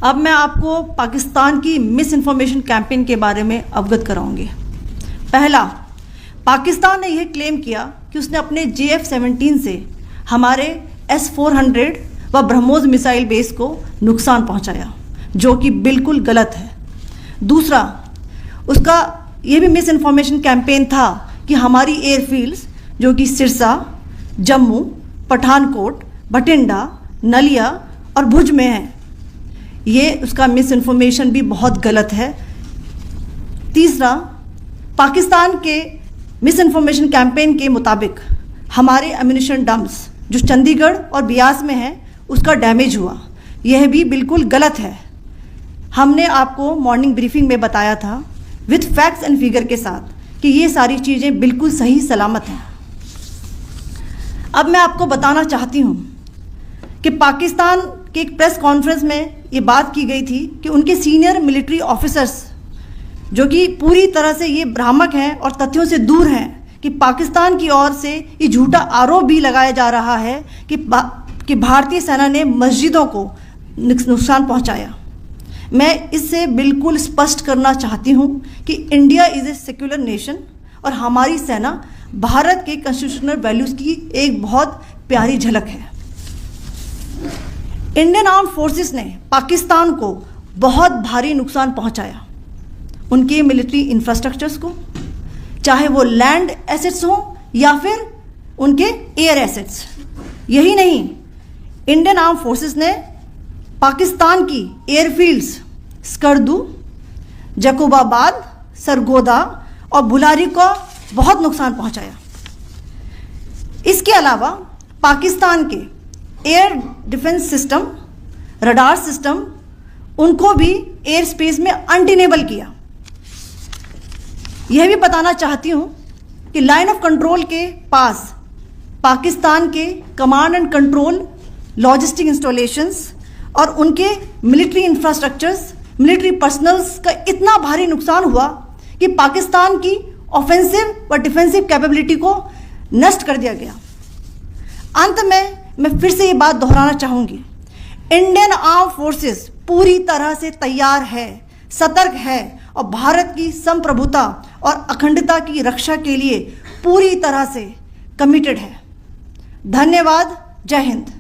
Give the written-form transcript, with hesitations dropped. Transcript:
अब मैं आपको पाकिस्तान की मिस इन्फॉर्मेशन कैंपेन के बारे में अवगत कराऊंगी। पहला, पाकिस्तान ने यह क्लेम किया कि उसने अपने JF-17 से हमारे S-400 व ब्रह्मोस मिसाइल बेस को नुकसान पहुंचाया, जो कि बिल्कुल गलत है। दूसरा, उसका यह भी मिस इन्फॉर्मेशन कैंपेन था कि हमारी एयरफील्ड्स जो कि सिरसा, जम्मू, पठानकोट, बठिंडा, नलिया और भुज में हैं, ये उसका मिस इन्फॉर्मेशन भी बहुत गलत है। तीसरा, पाकिस्तान के मिस इन्फॉर्मेशन कैंपेन के मुताबिक हमारे एम्यूनिशन डंप्स जो चंडीगढ़ और बियास में हैं उसका डैमेज हुआ, यह भी बिल्कुल गलत है। हमने आपको मॉर्निंग ब्रीफिंग में बताया था विथ फैक्ट्स एंड फिगर के साथ कि ये सारी चीज़ें बिल्कुल सही सलामत हैं। अब मैं आपको बताना चाहती हूँ कि पाकिस्तान के एक प्रेस कॉन्फ्रेंस में ये बात की गई थी कि उनके सीनियर मिलिट्री ऑफिसर्स जो कि पूरी तरह से ये भ्रामक हैं और तथ्यों से दूर हैं कि पाकिस्तान की ओर से ये झूठा आरोप भी लगाया जा रहा है कि भारतीय सेना ने मस्जिदों को नुकसान पहुंचाया। मैं इससे बिल्कुल स्पष्ट करना चाहती हूं कि India is a secular nation और हमारी सेना भारत के कॉन्स्टिट्यूशनल वैल्यूज़ की एक बहुत प्यारी झलक है। इंडियन आर्म्ड फोर्सेस ने पाकिस्तान को बहुत भारी नुकसान पहुंचाया, उनके मिलिट्री इंफ्रास्ट्रक्चर्स को, चाहे वो लैंड एसेट्स हों या फिर उनके एयर एसेट्स। यही नहीं, इंडियन आर्म्ड फोर्सेस ने पाकिस्तान की एयरफील्ड्स स्कर्दू, जैकोबाबाद, सरगोदा और बुलारी को बहुत नुकसान पहुंचाया। इसके अलावा पाकिस्तान के air defence system, radar system, उनको भी एयर स्पेस में अनटेनेबल किया। यह भी बताना चाहती हूँ कि लाइन ऑफ कंट्रोल के पास पाकिस्तान के command and control logistic installations और उनके मिलिट्री इंफ्रास्ट्रक्चर्स, मिलिट्री पर्सनल्स का इतना भारी नुकसान हुआ कि पाकिस्तान की ऑफेंसिव व डिफेंसिव कैपेबिलिटी को नष्ट कर दिया गया। अंत में मैं फिर से ये बात दोहराना चाहूँगी, इंडियन आर्म फोर्सेस पूरी तरह से तैयार है, सतर्क है और भारत की संप्रभुता और अखंडता की रक्षा के लिए पूरी तरह से कमिटेड है। धन्यवाद। जय हिंद।